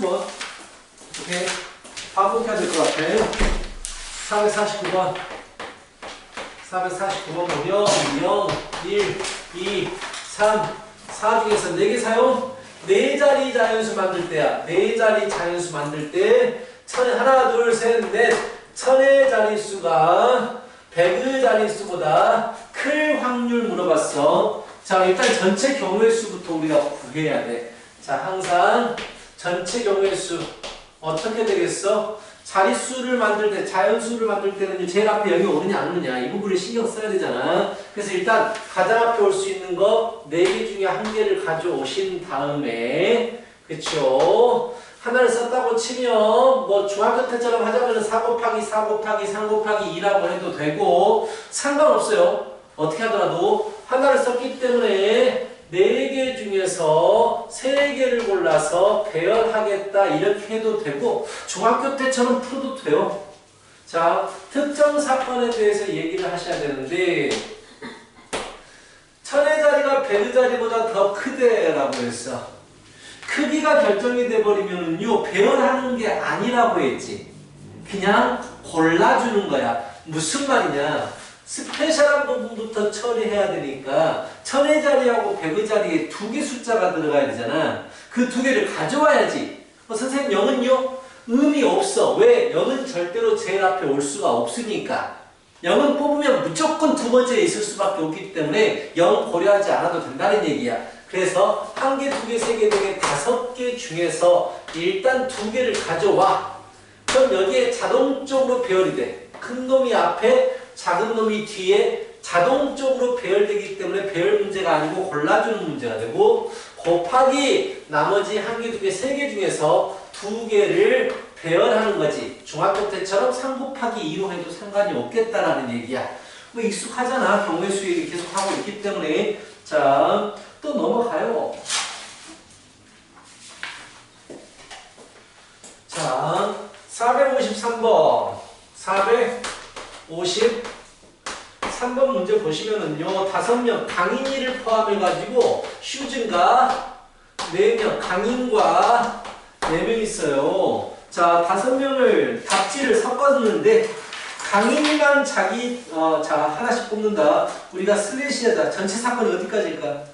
수로. 오케이. 반복해야 될 것 같아. 449번. 449번 보면 0, 1, 2, 3, 4 중에서 4개 사용. 4자리 자연수 만들 때야. 4자리 자연수 만들 때 천의 하나, 둘, 셋, 넷. 천의 자릿수가 100의 자릿수보다 클 확률 물어봤어. 자, 일단 전체 경우의 수부터 우리가 구해야 돼. 자, 항상 전체 경우의 수 어떻게 되겠어? 자릿수를 만들 때, 자연수를 만들 때는 제일 앞에 0이 오느냐 안 오느냐 이 부분을 신경 써야 되잖아. 그래서 일단 가장 앞에 올 수 있는 거 4개 중에 1개를 가져오신 다음에, 그쵸? 하나를 썼다고 치면 뭐 중학교 때처럼 하자면 4 곱하기 4 곱하기 3 곱하기 2라고 해도 되고 상관없어요. 어떻게 하더라도 하나를 썼기 때문에 4개 중에서 3개를 골라서 배열하겠다 이렇게 해도 되고 중학교 때처럼 풀어도 돼요. 자, 특정 사건에 대해서 얘기를 하셔야 되는데 천의 자리가 100의 자리보다 더 크대라고 했어. 크기가 결정이 돼버리면은요, 배열하는 게 아니라고 했지. 그냥 골라주는 거야. 무슨 말이냐. 스페셜한 부분부터 처리해야 되니까 천의 자리하고 100의 자리에 2개 숫자가 들어가야 되잖아. 그 2개를 가져와야지. 선생님 0은요? 의미 없어. 왜? 0은 절대로 제일 앞에 올 수가 없으니까. 0은 뽑으면 무조건 두 번째에 있을 수밖에 없기 때문에 0 고려하지 않아도 된다는 얘기야. 그래서 1개, 2개, 3개, 4개, 5개 중에서 일단 2개를 가져와. 그럼 여기에 자동적으로 배열이 돼. 큰 놈이 앞에, 작은 놈이 뒤에 자동적으로 배열되기 때문에 배열 문제가 아니고 골라주는 문제가 되고 곱하기 나머지 1개, 2개, 3개 중에서 2개를 배열하는 거지. 중학교 때처럼 3 곱하기 2로 해도 상관이 없겠다라는 얘기야. 뭐 익숙하잖아. 경우의 수 얘기 계속 하고 있기 때문에. 자, 또 넘어가요. 자, 453번. 453번 문제 보시면은요, 5명, 강인이를 포함해가지고, 슈즈인가 4명, 강인과 4명 있어요. 자, 5명을 답지를 섞었는데, 강인이만 자기, 자, 하나씩 뽑는다. 우리가 슬래시하자. 전체 사건이 어디까지일까?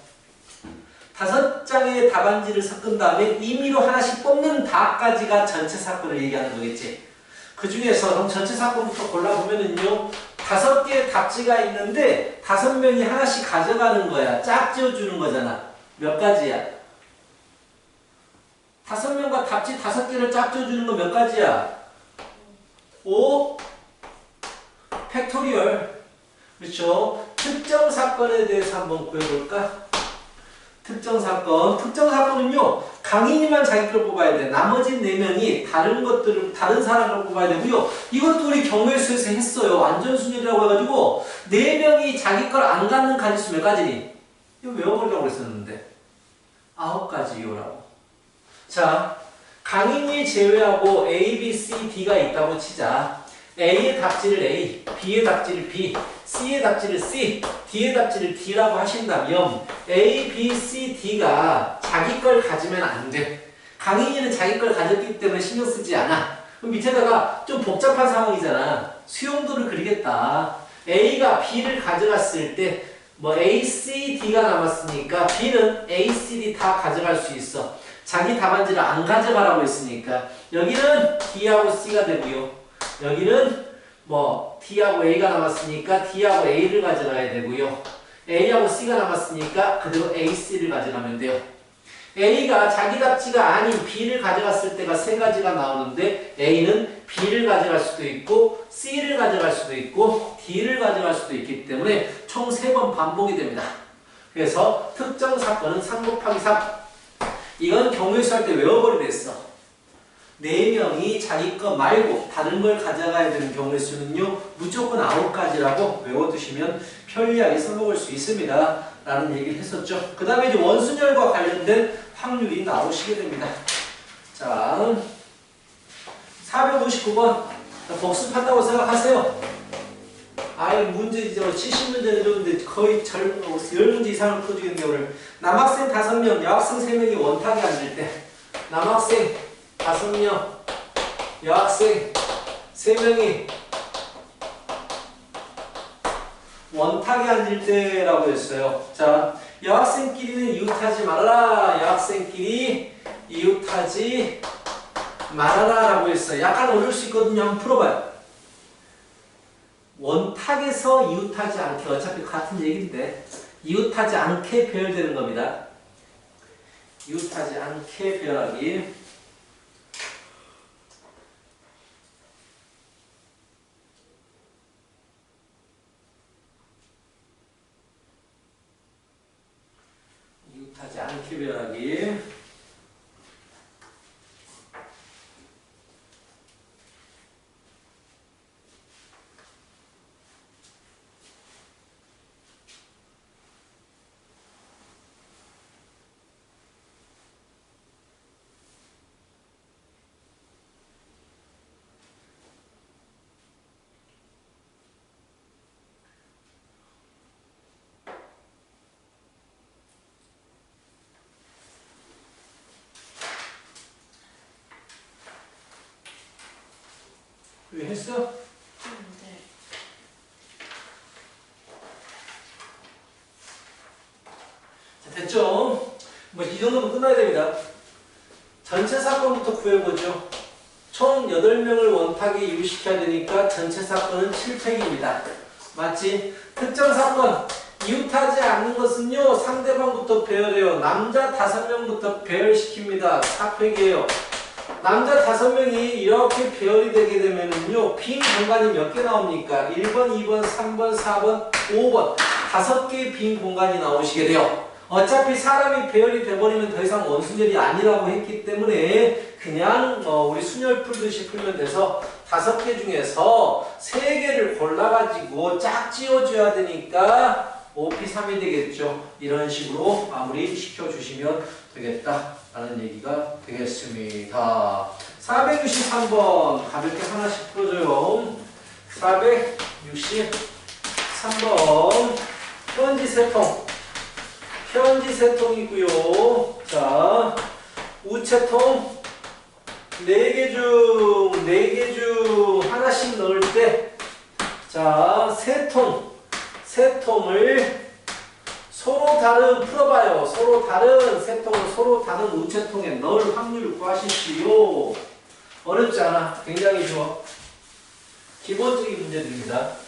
5장의 답안지를 섞은 다음에 임의로 하나씩 뽑는 다까지가 전체 사건을 얘기하는 거겠지. 그 중에서 그럼 전체 사건부터 골라보면은요, 5개의 답지가 있는데 5명이 하나씩 가져가는 거야. 짝지어주는 거잖아. 몇 가지야? 5명과 답지 5개를 짝지어주는 거 몇 가지야? 5 팩토리얼. 그렇죠? 특정 사건에 대해서 한번 구해볼까? 특정 사건. 특정 사건은요, 강인이만 자기 걸 뽑아야 돼. 나머지 4명이 다른 것들을, 다른 사람을 뽑아야 되고요. 이것도 우리 경우의 수에서 했어요. 안전순열이라고 해가지고, 4명이 자기 걸 안 갖는 가지수 몇 가지니? 이거 외워보려고 했었는데. 9가지요라고. 자, 강인이 제외하고 A, B, C, D가 있다고 치자. A의 답지를 A, B의 답지를 B, C의 답지를 C, D의 답지를 D라고 하신다면 A, B, C, D가 자기 걸 가지면 안 돼. 강인이는 자기 걸 가졌기 때문에 신경 쓰지 않아. 그럼 밑에다가 좀 복잡한 상황이잖아. 수용도를 그리겠다. A가 B를 가져갔을 때 뭐 A, C, D가 남았으니까 B는 A, C, D 다 가져갈 수 있어. 자기 답안지를 안 가져가라고 했으니까 여기는 D하고 C가 되고요. 여기는 뭐 D하고 A가 남았으니까 D하고 A를 가져가야 되고요. A하고 C가 남았으니까 그대로 A, C를 가져가면 돼요. A가 자기 답지가 아닌 B를 가져갔을 때가 3가지가 나오는데 A는 B를 가져갈 수도 있고 C를 가져갈 수도 있고 D를 가져갈 수도 있기 때문에 총 3번 반복이 됩니다. 그래서 특정 사건은 3 곱하기 3. 이건 경우의 수 할 때 외워버리게 됐어. 4명이 자기 거 말고 다른 걸 가져가야 되는 경우의 수는요, 무조건 9가지라고 외워두시면 편리하게 써먹을 수 있습니다. 라는 얘기를 했었죠. 그 다음에 이제 원순열과 관련된 확률이 나오시게 됩니다. 자, 459번. 복습한다고 생각하세요. 아예 문제 이제 70문제는 줬는데 거의 10문제 이상을 풀어주겠네요. 오늘 남학생 5명, 여학생 3명이 원탁에 앉을 때 남학생 5명, 여학생 3명이 원탁에 앉을 때라고 했어요. 자, 여학생끼리는 이웃하지 말아라. 여학생끼리 이웃하지 말아라 라고 했어요. 약간 어려울 수 있거든요. 한번 풀어봐요. 원탁에서 이웃하지 않게, 어차피 같은 얘기인데 이웃하지 않게 배열되는 겁니다. 이웃하지 않게 배열하기. 이웃하지 않게 배열하기. 왜 했어? 네. 자, 됐죠? 뭐 이 정도면 끝나야 됩니다. 전체 사건부터 구해보죠. 총 8명을 원탁에 이웃시켜야 되니까 전체 사건은 7팩입니다. 맞지? 특정 사건 이웃하지 않는 것은요 상대방부터 배열해요. 남자 5명부터 배열시킵니다. 4팩이에요. 남자 5명이 이렇게 배열이 되게 되면은요 빈 공간이 몇 개 나옵니까? 1번, 2번, 3번, 4번, 5번 5개의 빈 공간이 나오시게 돼요. 어차피 사람이 배열이 돼버리면 더 이상 원순열이 아니라고 했기 때문에 그냥 우리 순열 풀듯이 풀면 돼서 5개 중에서 3개를 골라가지고 짝 지어줘야 되니까 5P3이 되겠죠. 이런 식으로 마무리 시켜주시면 되겠다라는 얘기가 되겠습니다. 463번 가볍게 하나씩 풀어줘요. 463번 편지 세통. 편지 세통이고요. 자, 우체통 4개 중 하나씩 넣을 때, 자, 세 통을 서로 다른, 풀어봐요. 서로 다른 세 통을 서로 다른 우체통에 넣을 확률을 구하십시오. 어렵지 않아. 굉장히 좋아. 기본적인 문제들입니다.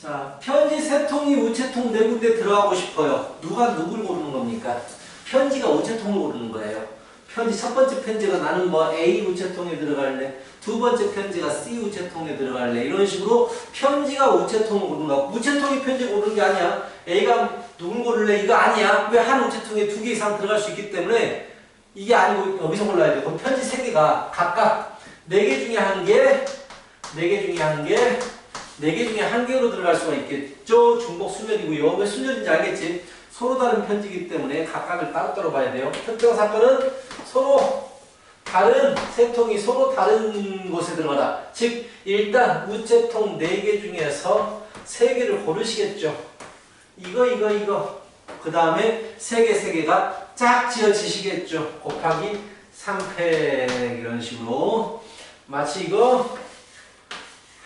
자, 편지 세 통이 우체통 4군데 들어가고 싶어요. 누가 누굴 고르는 겁니까? 편지가 우체통을 고르는 거예요. 편지 첫 번째 편지가 나는 뭐 A 우체통에 들어갈래. 두 번째 편지가 C 우체통에 들어갈래. 이런 식으로 편지가 우체통을 고르는 거야. 우체통이 편지 고르는 게 아니야. A가 누굴 고를래? 이거 아니야. 왜 한 우체통에 2개 이상 들어갈 수 있기 때문에 이게 아니고 여기서 골라야 돼. 그럼 편지 3개가 각각 4개 중에 1개, 4개 중에 1개, 4개 중에 1개로 들어갈 수가 있겠죠. 중복 순열이고요. 왜 순열인지 알겠지? 서로 다른 편지이기 때문에 각각을 따로따로 봐야 돼요. 특정 사건은 서로 다른 세 통이 서로 다른 곳에 들어가다. 즉 일단 우체통 4개 중에서 3개를 고르시겠죠. 이거. 그 다음에 3개가 짝 지어지시겠죠. 곱하기 3팩 이런 식으로. 마치 이거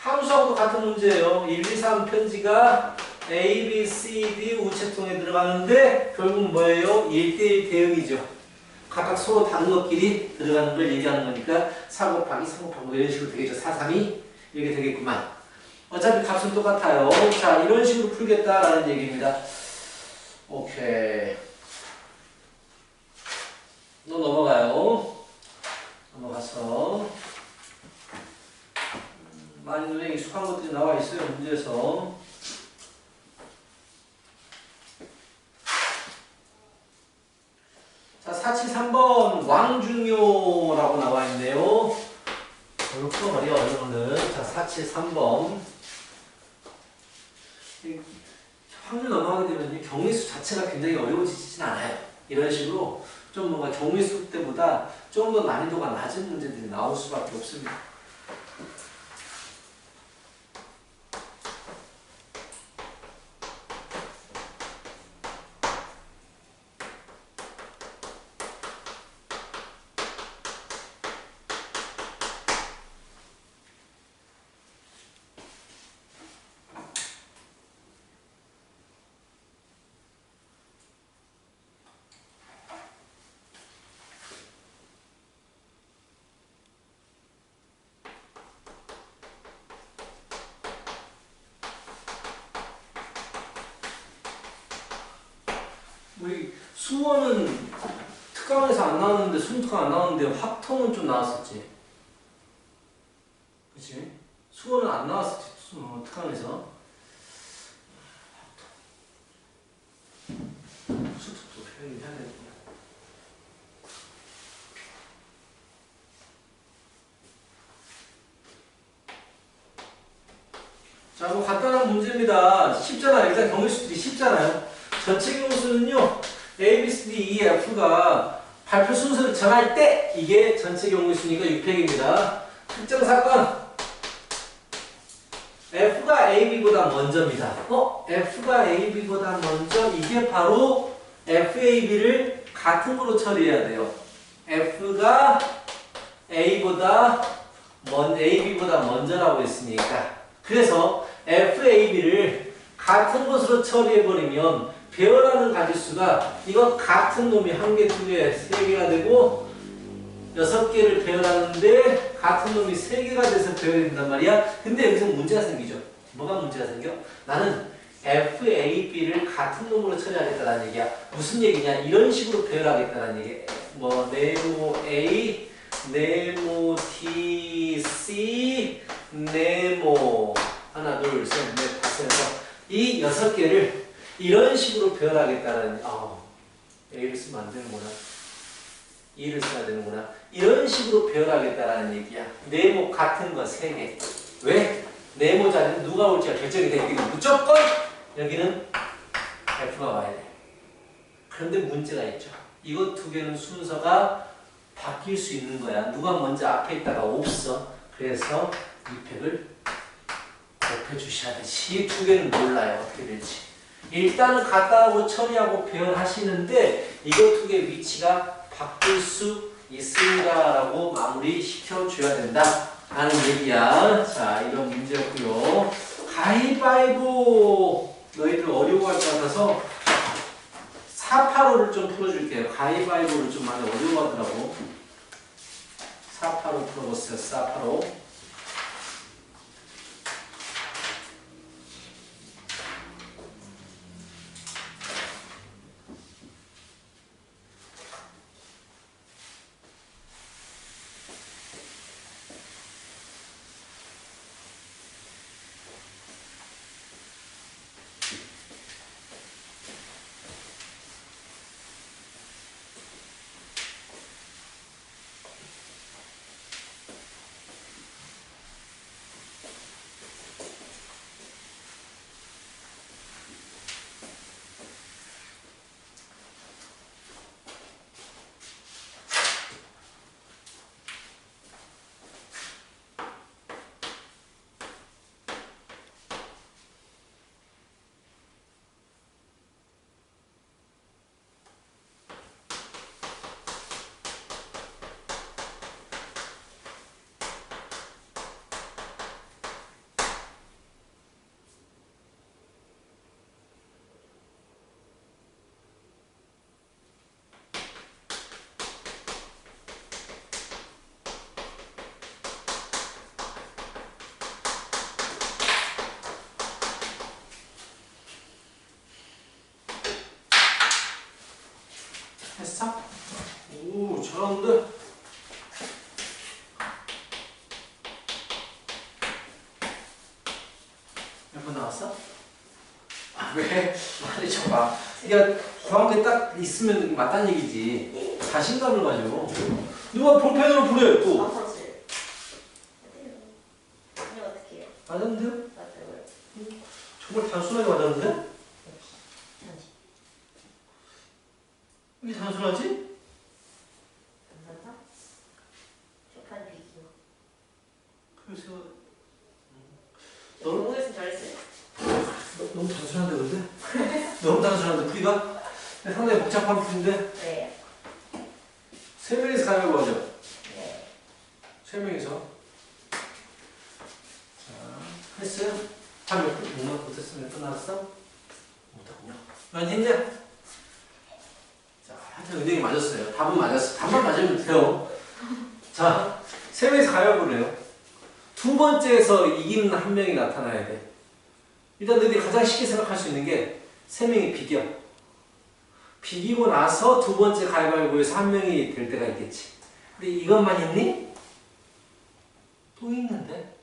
함수하고도 같은 문제예요. 1, 2, 3 편지가 A, B, C, D 우체통에 들어가는데 결국 뭐예요? 1대1 대응이죠. 각각 서로 다른 것끼리 들어가는 걸 얘기하는 거니까 4 곱하기 3 곱하기 뭐 이런 식으로 되겠죠. 4, 3이 이렇게 되겠구만. 어차피 값은 똑같아요. 자, 이런 식으로 풀겠다라는 얘기입니다. 오케이. 너 넘어가요. 넘어가서 많이 눈에 익숙한 것들이 나와 있어요, 문제에서. 자, 473번 왕중요라고 나와 있네요. 오늘 풀어버려, 얼른. 자, 473번. 확률 넘어가게 되면 경위수 자체가 굉장히 어려워지진 않아요. 이런 식으로 좀 뭔가 경위수 때보다 좀 더 난이도가 낮은 문제들이 나올 수밖에 없습니다. 우리 수원은 특강에서 안 나왔는데, 순특강 안 나왔는데 확통은 좀 나왔었지. 그치? 수원은 안 나왔었지, 특강에서. 수특도 표현이 해야 되겠구나. 자, 뭐 간단한 문제입니다. 쉽잖아요. 일단 경우수들이 쉽잖아요. 전체 경우수는요, A, B, C, D, E, F가 발표 순서를 정할 때 이게 전체 경우수니까 6팩입니다. 특정 사건 F가 A, B보다 먼저입니다. F가 A, B보다 먼저, 이게 바로 F, A, B를 같은 거로 처리해야 돼요. F가 A, B보다 먼저라고 했으니까. 그래서 F, A, B를 같은 것으로 처리해버리면 배열하는 가짓수가 이거 같은 놈이 1개, 2개, 3개가 되고 6개를 배열하는데 같은 놈이 3개가 돼서 배열이 된단 말이야. 근데 여기서 문제가 생기죠. 뭐가 문제가 생겨? 나는 F, A, B를 같은 놈으로 처리하겠다는 얘기야. 무슨 얘기냐? 이런 식으로 배열하겠다는 얘기야. 뭐 네모 A, 네모 T, C, 네모 하나, 둘, 셋, 넷, 다섯, 여섯, 이 6개를 이런 식으로 배열하겠다는, A를 쓰면 안 되는구나. E를 써야 되는구나. 이런 식으로 배열하겠다는 얘기야. 네모 같은 거 3개. 왜? 네모 자리는 누가 올지가 결정이 돼. 여기는 무조건 여기는 F가 와야 돼. 그런데 문제가 있죠. 이거 2개는 순서가 바뀔 수 있는 거야. 누가 먼저 앞에 있다가 없어. 그래서 이 팩을 곱해주셔야 되지. 이 2개는 몰라요. 어떻게 될지. 일단은 갖다하고 처리하고 배열하시는데 이거 2개 위치가 바뀔 수 있습니다라고 마무리 시켜줘야 된다 하는 얘기야. 자, 이런 문제였고요. 가위바위보 너희들 어려워할 것 같아서 485를 좀 풀어줄게요. 가위바위보를 좀 많이 어려워하더라고. 485 풀어보세요. 485. 했어? 오, 잘하는데? 몇 번 나왔어? 아, 왜? 많이 쳐봐. 그러니까 정확히 딱 있으면 맞다는 얘기지. 자신감을 가지고. 누가 볼펜으로 부려요 또. 아버지. 이거 어떻게 해요? 맞았는데요? 맞아요. 정말 단순하게 맞았는데? 잠시. 왜 단순하지? 감사합니다. 쇼판 비기요. 글쎄요. 공부했으면 잘했어요. 너무 단순한데 근데? 너무 단순한데 풀이가? 상당히 복잡한 풀인데? 네. 세 명이서 가위바위보 하죠? 네. 세 명이서. 자, 했어요? 몇 분? 못했어? 몇 분 나왔어? 못하군요. 많이 했냐? 자, 하여튼 은행이 맞았어요. 답은 맞았어. 답만 맞으면 돼요. 자, 세 명이서 가위바위보를 해요. 두 번째에서 이기는 한 명이 나타나야 돼. 일단 너희들이 가장 쉽게 생각할 수 있는 게 세 명이 비겨. 비기고 나서 두 번째 가위바위보에서 한 명이 될 때가 있겠지. 근데 이것만 있니? 또 있는데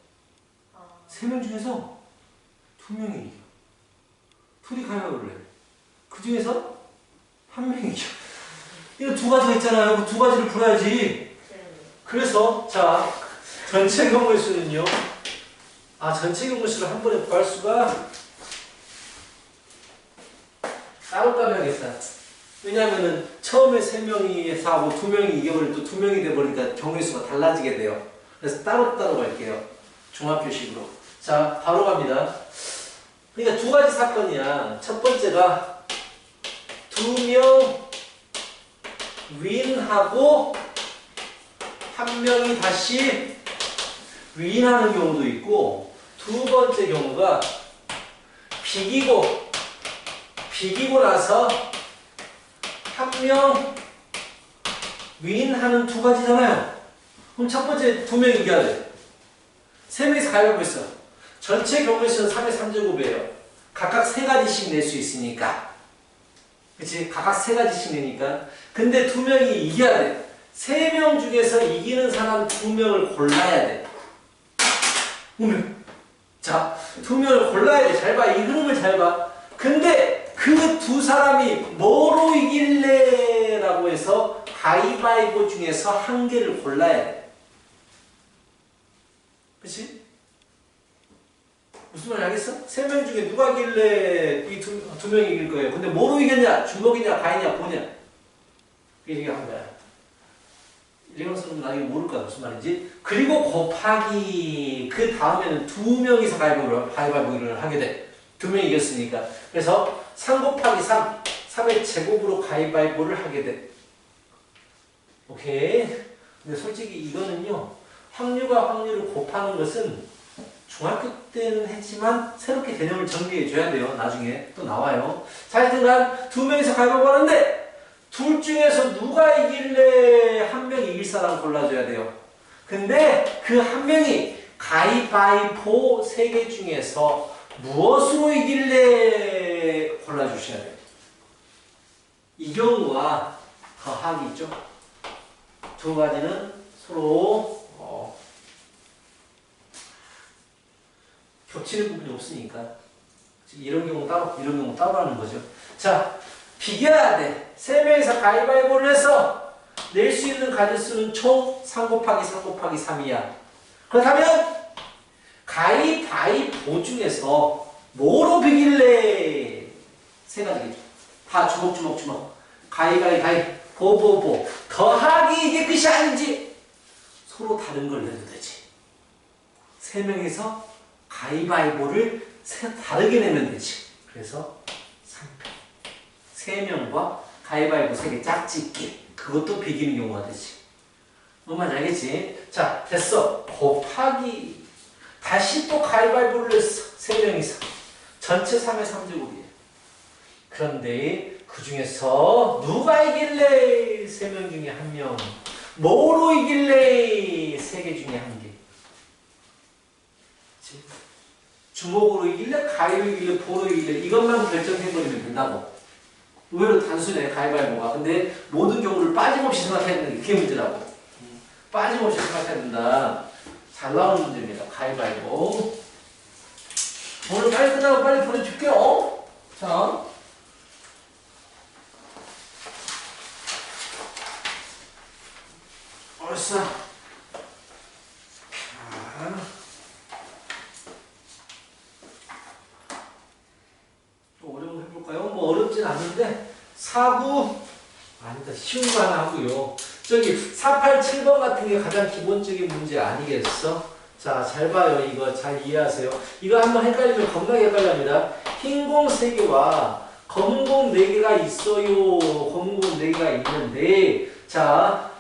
세 명 중에서 두 명이 이겨. 둘이 가위바위보를 해. 그 중에서 한 명이 이겨. 이거 두 가지가 있잖아요. 그 두 가지를 풀어야지. 그래서 자 전체 경우의 수는요. 전체 경우의 수를 한 번에 구할 수가 따로따로 해야겠다. 왜냐하면은 처음에 세 명이서 하고 두 명이 이겨버리면 또 두 명이 돼버리니까 경우의 수가 달라지게 돼요. 그래서 따로따로 갈게요. 종합규식으로. 자, 바로 갑니다. 그러니까 두 가지 사건이야. 첫 번째가 두 명 윈하고 한 명이 다시 윈하는 경우도 있고, 두 번째 경우가 비기고 나서 한 명 윈하는 두 가지잖아요. 그럼 첫 번째 두 명 이겨야 돼. 세 명이서 가위바위보 했어. 전체 경우의 수는 3의 3제곱이에요. 각각 세 가지씩 낼 수 있으니까. 그치? 각각 세 가지씩 내니까. 근데 두 명이 이겨야 돼. 세 명 중에서 이기는 사람 두 명을 골라야 돼. 자, 두 명을 골라야 돼. 잘 봐. 이 흐름을 잘 봐. 근데 그 두 사람이 뭐로 이길래? 라고 해서 가위바위보 중에서 한 개를 골라야 돼. 그치? 무슨 말인지 알겠어? 세 명 중에 누가 이길래 이 두 명이 이길 거예요. 근데 뭐로 이겼냐? 주먹이냐? 가위냐? 보냐? 그게 얘기한 거야. 일반성은 나중에 모를 거야. 무슨 말인지. 그리고 곱하기 그 다음에는 두 명이서 가위바위보를 하게 돼. 두 명이 이겼으니까. 그래서 3 곱하기 3, 3의 제곱으로 가위바위보를 하게 돼. 오케이. 근데 솔직히 이거는요. 확률과 확률을 곱하는 것은 중학교 때는 했지만 새롭게 개념을 정리해 줘야 돼요. 나중에 또 나와요. 자, 하여튼간 두 명이서 가위바위보 하는데 둘 중에서 누가 이길래 한 명이 이길 사람 골라줘야 돼요. 근데 그 한 명이 가위바위보 3개 중에서 무엇으로 이길래 골라주셔야 돼요. 이 경우와 더하기 있죠. 두 가지는 서로 겹치는 부분이 없으니까 이런 경우 따로 이런 경우 따로 하는 거죠. 자, 비교해야 돼. 세 명이서 가위바위보를 해서 낼 수 있는 가짓수는 총 3 곱하기 3 곱하기 3이야. 그렇다면 가위바위보 중에서 뭐로 비길래? 세 가지겠죠. 다 주먹 가위바위보 더하기 이게 끝이 아닌지 서로 다른 걸 내도 되지. 세 명이서 가위바위보를 다르게 내면 되지. 그래서 3패. 3명과 가위바위보 3개 짝짓기. 그것도 비기는 경우가 되지. 뭔 말인지 알겠지? 자, 됐어. 곱하기. 다시 또 가위바위보를 했어. 3명이서. 전체 3의 3제곱이에요. 그런데 그 중에서 누가 이길래? 3명 중에 1명. 뭐로 이길래? 3개 중에 1개. 주먹으로 이길래? 가위로 이길래? 보로 이길래? 이것만 결정해버리면 된다고. 의외로 단순해, 가위바위보가. 근데 모든 경우를 빠짐없이 생각해야 된다. 이게 문제라고. 빠짐없이 생각해야 된다. 잘 나오는 문제입니다. 가위바위보. 오늘 빨리 끝나고 빨리 보내줄게요. 자. 얼싸. 자. 좀 어려운 거 해볼까요? 뭐 어렵진 않은데, 4구. 아니다. 쉬운 거 하나 하고요. 저기 487번 같은 게 가장 기본적인 문제 아니겠어? 자, 잘 봐요. 이거 잘 이해하세요. 이거 한번 헷갈리면 겁나게 헷갈립니다. 흰 공 3개와 검은 공 4개가 있어요. 검은 공 4개가 있는데, 자,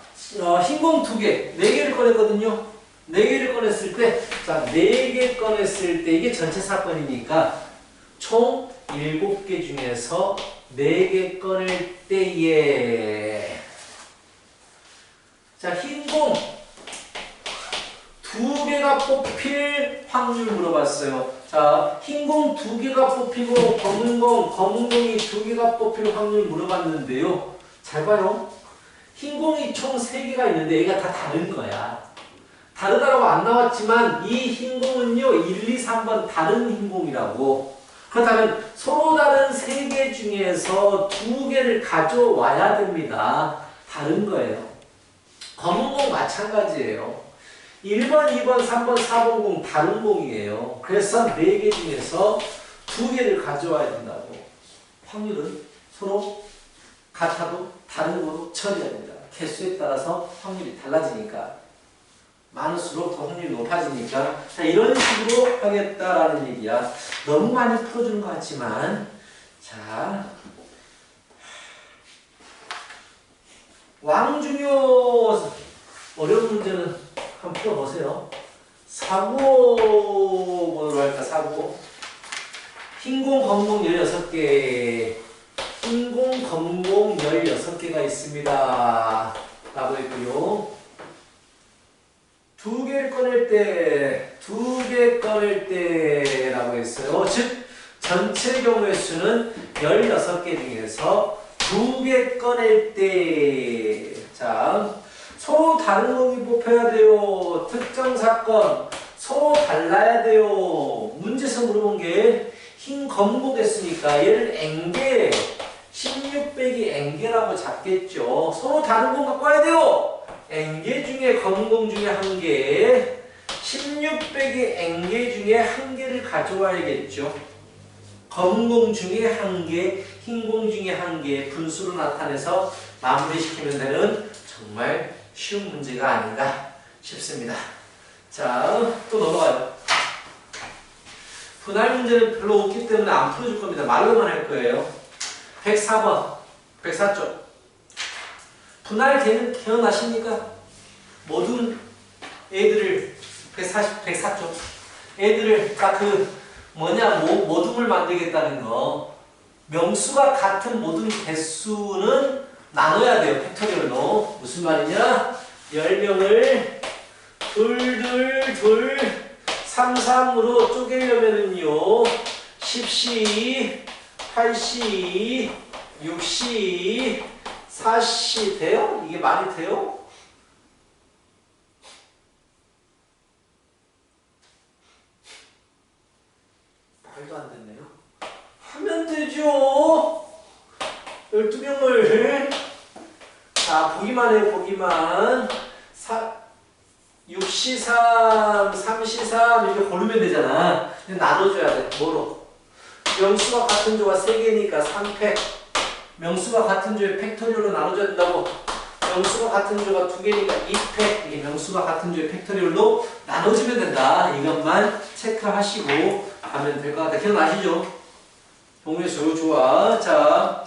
흰 공 2개, 4개를 꺼냈거든요. 4개를 꺼냈을 때, 자, 4개 꺼냈을 때, 이게 전체 사건이니까, 총 7개 중에서 4개 꺼낼 때에, 자, 흰 공 2개가 뽑힐 확률 물어봤어요. 자, 흰 공 2개가 뽑히고 검은 공이 2개가 뽑힐 확률 물어봤는데요. 잘 봐요. 흰 공이 총 3개가 있는데 얘가 다 다른 거야. 다르다고 안 나왔지만 이 흰 공은요, 1, 2, 3번 다른 흰 공이라고. 그렇다면 서로 다른 3개 중에서 2개를 가져와야 됩니다. 다른 거예요. 검은 공 마찬가지예요. 1번, 2번, 3번, 4번 공 다른 공이에요. 그래서 4개 중에서 2개를 가져와야 된다고. 확률은 서로 같아도 다른 거로 처리해야 됩니다. 개수에 따라서 확률이 달라지니까. 많을수록 더 확률이 높아지니까. 자, 이런 식으로 하겠다라는 얘기야. 너무 많이 풀어주는 것 같지만. 자. 왕중요 어려운 문제는 한번 풀어보세요. 사고 뭐로 할까? 사고 흰공 검공 16개 흰공 검공 16개가 있습니다 라고 했고요. 2개를 꺼낼 때 2개 꺼낼 때 라고 했어요. 즉 전체 경우의 수는 16개 중에서 2개 꺼낼 때, 자, 서로 다른 공이 뽑혀야 돼요. 특정 사건, 서로 달라야 돼요. 문제에서 물어본 게 흰 검고 됐으니까 얘를 N개, 16 빼기 N개라고 잡겠죠. 서로 다른 공 갖고 와야 돼요. N개 중에 검은 공 중에 1개, 16 빼기 N개 중에 1개를 가져와야겠죠. 검은 공 중에 1개, 흰 공 중에 1개 분수로 나타내서 마무리시키면 되는 정말 쉬운 문제가 아닌가 싶습니다. 자, 또 넘어가요. 분할 문제는 별로 없기 때문에 안 풀어줄 겁니다. 말로만 할 거예요. 104번, 104쪽. 분할 기억나십니까? 모든 애들을 104쪽. 애들을 다 모둠을 만들겠다는 거. 명수가 같은 모든 개수는 나눠야 돼요. 팩토리얼로. 무슨 말이냐? 10명을 2, 3, 3으로 쪼개려면은요. 10시, 8시, 6시, 4시 돼요? 이게 말이 돼요? 말도 안 됐네요. 하면 되죠. 12명을 자 보기만 해요. 보기만 6시 3, 3시 3 이렇게 고르면 되잖아. 나눠줘야 돼. 뭐로? 명수가 같은 조가 3개니까 3팩. 명수가 같은 조의 팩토리얼로 나눠줘야 된다고. 명수가 같은 조가 2개니까 2팩. 이게 명수가 같은 조의 팩토리얼로 나눠주면 된다. 이것만 체크하시고 가면 될 것 같아. 기억나시죠? 동료수 좋아. 자,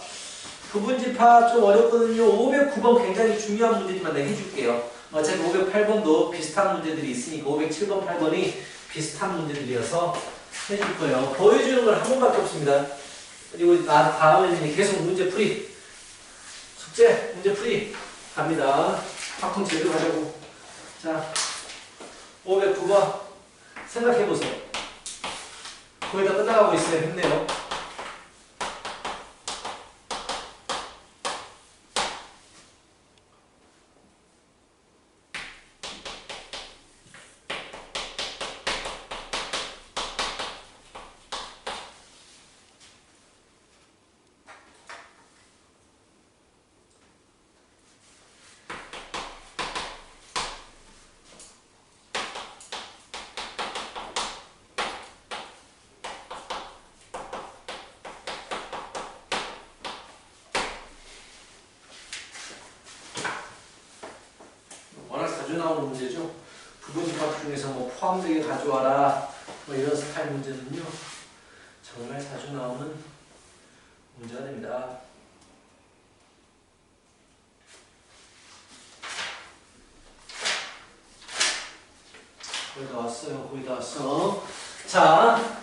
부분집합 좀 어렵거든요. 509번 굉장히 중요한 문제지만 내가 해줄게요. 어차피 508번도 비슷한 문제들이 있으니까 507번, 8번이 비슷한 문제들이어서 해줄 거예요. 보여주는 걸 한 번밖에 없습니다. 그리고 다음에는 계속 문제풀이. 숙제, 문제풀이 갑니다. 팝콘 제대로 가자고. 자, 509번 생각해보세요. 거의 다 끝나가고 있어요. 힘내요. 나오는 문제죠. 부분집합 중에서 뭐 포함되게 가져와라 뭐 이런 스타일 문제는요 정말 자주 나오는 문제가 됩니다. 거의 다 왔어요. 거의 다 왔어. 자,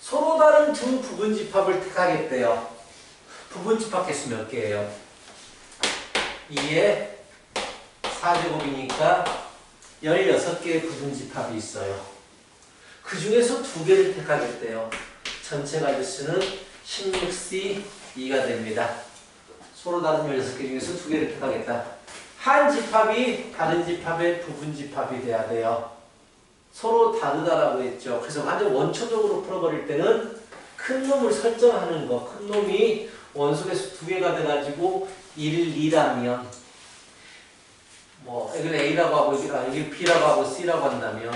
서로 다른 두 부분집합을 택하겠대요. 부분집합 개수 몇 개예요? 2에 4제곱이니까 16개의 부분집합이 있어요. 그 중에서 2개를 택하겠대요. 전체 가지수는 16C 2가 됩니다. 서로 다른 16개 중에서 2개를 택하겠다. 한 집합이 다른 집합의 부분집합이 돼야 돼요. 서로 다르다라고 했죠. 그래서 완전 원초적으로 풀어버릴 때는 큰 놈을 설정하는 거. 큰 놈이 원소개수 2개가 돼가지고 1, 2라면 뭐 여기는 A라고 하고 여기 B라고 하고 C라고 한다면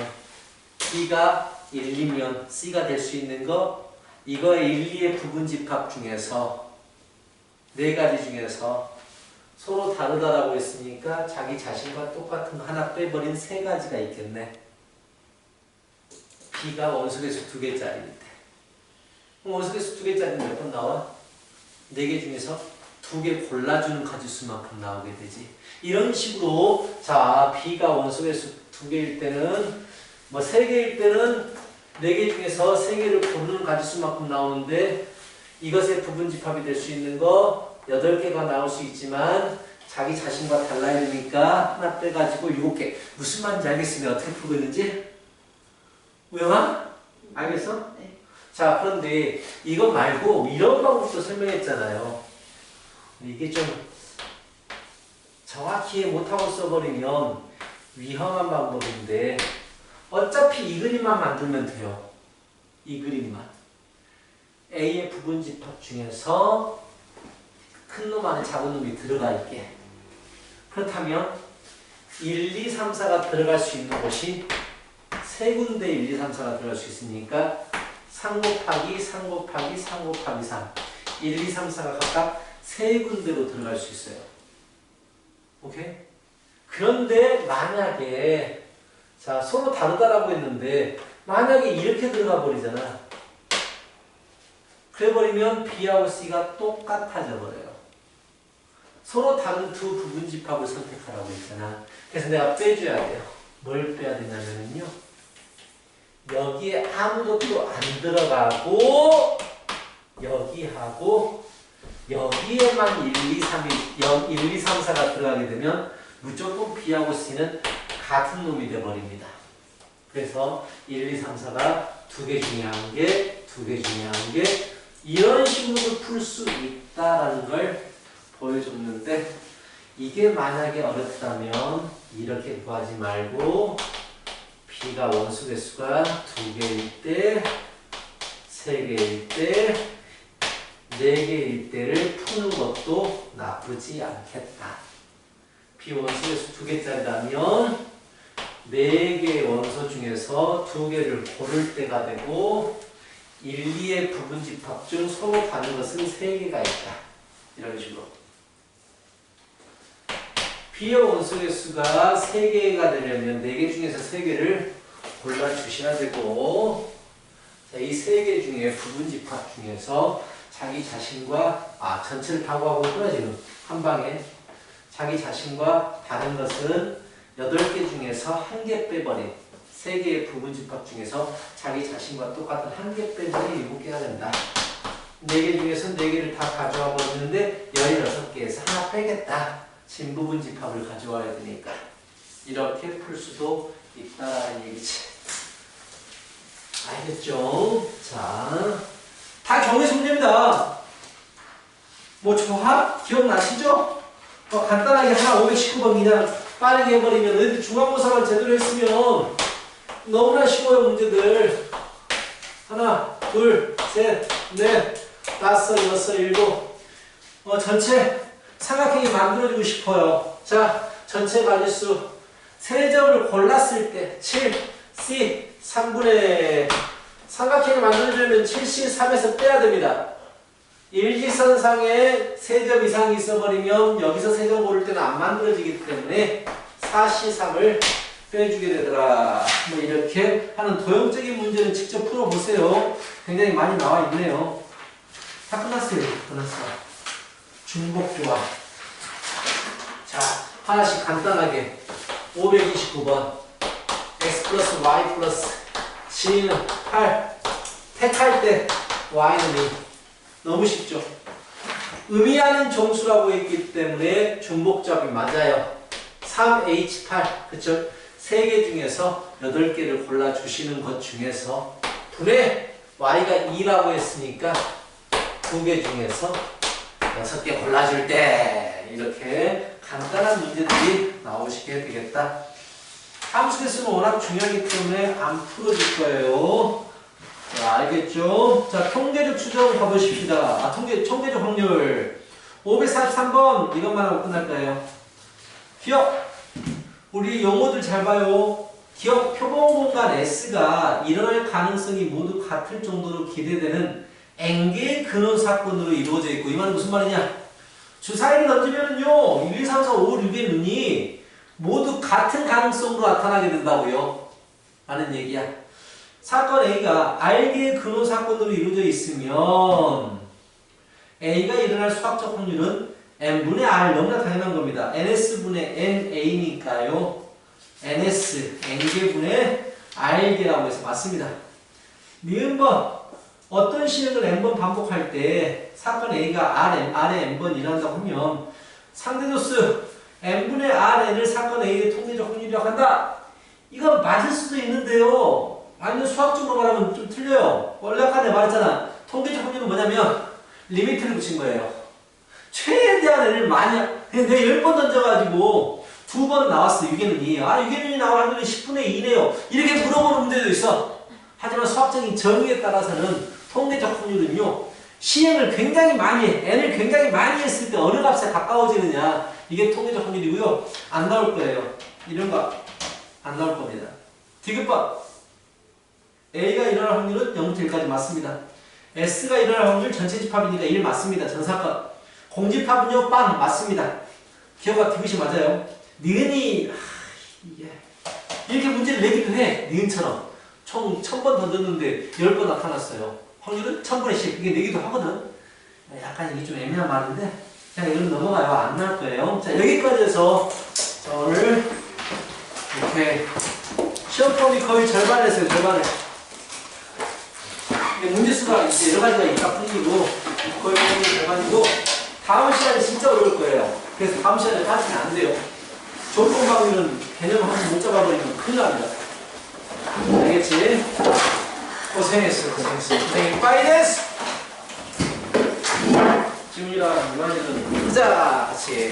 B가 1, 2면 C가 될 수 있는 거 이거의 1, 2의 부분집합 중에서 4가지 중에서 서로 다르다라고 했으니까 자기 자신과 똑같은 거 하나 빼버린 3가지가 있겠네. B가 원소개수 2개짜리일 때. 그럼 원소개수 2개짜리는 몇 번 나와? 4개 중에서 2개 골라주는 가지수만큼 나오게 되지. 이런 식으로 자 B가 원소개수 2개일 때는 뭐 3개일 때는 4개 중에서 3개를 고르는 가지수만큼 나오는데 이것의 부분집합이 될 수 있는 거 8개가 나올 수 있지만 자기 자신과 달라야 되니까 하나 빼가지고 7개. 무슨 말인지 알겠으면 어떻게 풀고 있는지? 우영아? 알겠어? 네. 자, 그런데 이거 말고 이런 방법도 설명했잖아요. 이게 좀 정확히 이해 못하고 써버리면 위험한 방법인데 어차피 이 그림만 만들면 돼요. 이 그림만. A의 부분집합 중에서 큰 놈 안에 작은 놈이 들어가 있게. 그렇다면 1, 2, 3, 4가 들어갈 수 있는 곳이 3군데 1, 2, 3, 4가 들어갈 수 있으니까 3 곱하기 3 곱하기 3 곱하기 3 1, 2, 3, 4가 각각 3군데로 들어갈 수 있어요. 오케이? 그런데 만약에 자 서로 다르다라고 했는데 만약에 이렇게 들어가 버리잖아. 그래버리면 B하고 C가 똑같아져 버려요. 서로 다른 두 부분집합을 선택하라고 했잖아. 그래서 내가 빼줘야 돼요. 뭘 빼야 되냐면요. 여기에 아무것도 안 들어가고 여기하고 여기에만 1, 2, 3이 1, 2, 3, 4가 들어가게 되면 무조건 B하고 C는 같은 놈이 되어버립니다. 그래서 1, 2, 3, 4가 2개 중에 1개, 2개 중에 1개 이런 식으로도 풀 수 있다라는 걸 보여줬는데 이게 만약에 어렵다면 이렇게 구하지 말고 B가 원소 개수가 2개일 때, 3개일 때, 4개일 때를 푸는 것도 나쁘지 않겠다. B 원소 개수 2개짜리라면 4개의 원소 중에서 2개를 고를 때가 되고 1, 2의 부분집합 중 서로 다른 것은 3개가 있다. 이런 식으로. B의 원소 개수가 3개가 되려면 4개 중에서 3개를 골라주셔야 되고 자, 이 3개 중에 부분집합 중에서 자기 자신과 전체를 다 구하고 있구나 지금 한 방에 자기 자신과 다른 것은 8개 중에서 1개 빼버린 3개의 부분집합 중에서 자기 자신과 똑같은 1개 빼버린 7개가 된다. 4개 중에서 4개를 다 가져와 버리는데 16개에서 하나 빼겠다. 진부분 집합을 가져와야 되니까 이렇게 풀 수도 있다라는 얘기지. 알겠죠? 자, 다 경우의 문제입니다. 뭐 조합 기억나시죠? 간단하게 하나 519번 그냥 빠르게 해버리면 너희들 중간고사만 제대로 했으면 너무나 쉬워요. 문제들 하나, 둘, 셋, 넷, 다섯, 여섯, 일곱 전체 삼각형이 만들어지고 싶어요. 자, 전체 마리수 3점을 골랐을 때 7, C, 3분의 삼각형이 만들어지려면 7C, 3에서 빼야 됩니다. 일지선상에 3점 이상이 있어버리면 여기서 3점 고를 때는 안 만들어지기 때문에 4C3을 빼주게 되더라. 뭐 이렇게 하는 도형적인 문제는 직접 풀어보세요. 굉장히 많이 나와 있네요. 다 끝났어요. 끝났어. 중복조합. 자, 하나씩 간단하게. 529번. x 플러스 y 플러스 c는 8. 택할 때 y는 2. 너무 쉽죠? 의미하는 정수라고 했기 때문에 중복조합이 맞아요. 3H8. 그쵸? 3개 중에서 8개를 골라주시는 것 중에서 분의 y가 2라고 했으니까 2개 중에서 6개 골라줄 때 이렇게 간단한 문제들이 나오시게 되겠다. 함수 개수는 워낙 중요하기 때문에 안 풀어줄 거예요. 자, 알겠죠? 자, 통계적 추정 가보십시다. 통계적 확률 543번 이것만 하고 끝날 거예요. 기억! 우리 용어들 잘 봐요. 기억 표본 공간 S가 일어날 가능성이 모두 같을 정도로 기대되는 N개의 근원 사건으로 이루어져 있고, 이 말은 무슨 말이냐? 주사위를 던지면은요, 1, 2, 3, 4, 5, 6의 눈이 모두 같은 가능성으로 나타나게 된다고요. 라는 얘기야. 사건 A가 R개의 근원 사건으로 이루어져 있으면 A가 일어날 수학적 확률은 n분의 r, 너무나 당연한 겁니다. ns분의 na니까요. ns, n개분의 r개라고 해서 맞습니다. 니은번, 어떤 시행을 n번 반복할 때 사건 a가 r에 n번 일어난다고 하면 상대조수 n분의 rn을 사건 a의 통계적 확률이라고 한다. 이건 맞을 수도 있는데요. 완전 수학적으로 말하면 좀 틀려요. 원래 아까 내가 말했잖아. 통계적 확률은 뭐냐면 리미트를 붙인 거예요. 최대한 애를 많이, 그냥 내가 10번 던져가지고 2번 나왔어. 6에는 2. 6에는 2 나올 확률이 10분의 2네요. 이렇게 물어보는 문제도 있어. 하지만 수학적인 정의에 따라서는 통계적 확률은요, 시행을 굉장히 많이 해. n을 굉장히 많이 했을 때 어느 값에 가까워지느냐. 이게 통계적 확률이고요. 안 나올 거예요. 이런 거 안 나올 겁니다. 디귿번. A가 일어날 확률은 0부터 1까지 맞습니다. S가 일어날 확률 전체 집합이니까 1 맞습니다. 전사건. 공집합은요, 빵 맞습니다. 기억과 디귿이 맞아요. 니은이 이렇게 문제를 내기도 해. 니은처럼 총 1000번 던졌는데 10번 나타났어요. 확률은 1000분의 10. 이게 내기도 하거든. 약간 이게 좀 애매한 말인데 그냥 이건 넘어가요. 안 나올 거예요. 자, 여기까지 해서 오늘 이렇게 시험 범위 거의 절반 했어요. 절반을. 문제수가 이제 여러 가지가 있다 뿐이고 거의 절반이고, 다음 시간에 진짜 어려울 거예요. 그래서 다음 시간에 빠지면 안 돼요. 조건방위는 개념 한번 못 잡아버리면 큰일 납니다. 알겠지? 고생했어. 선생님 빠이데스! 지금이랑 이만희는 의자 같이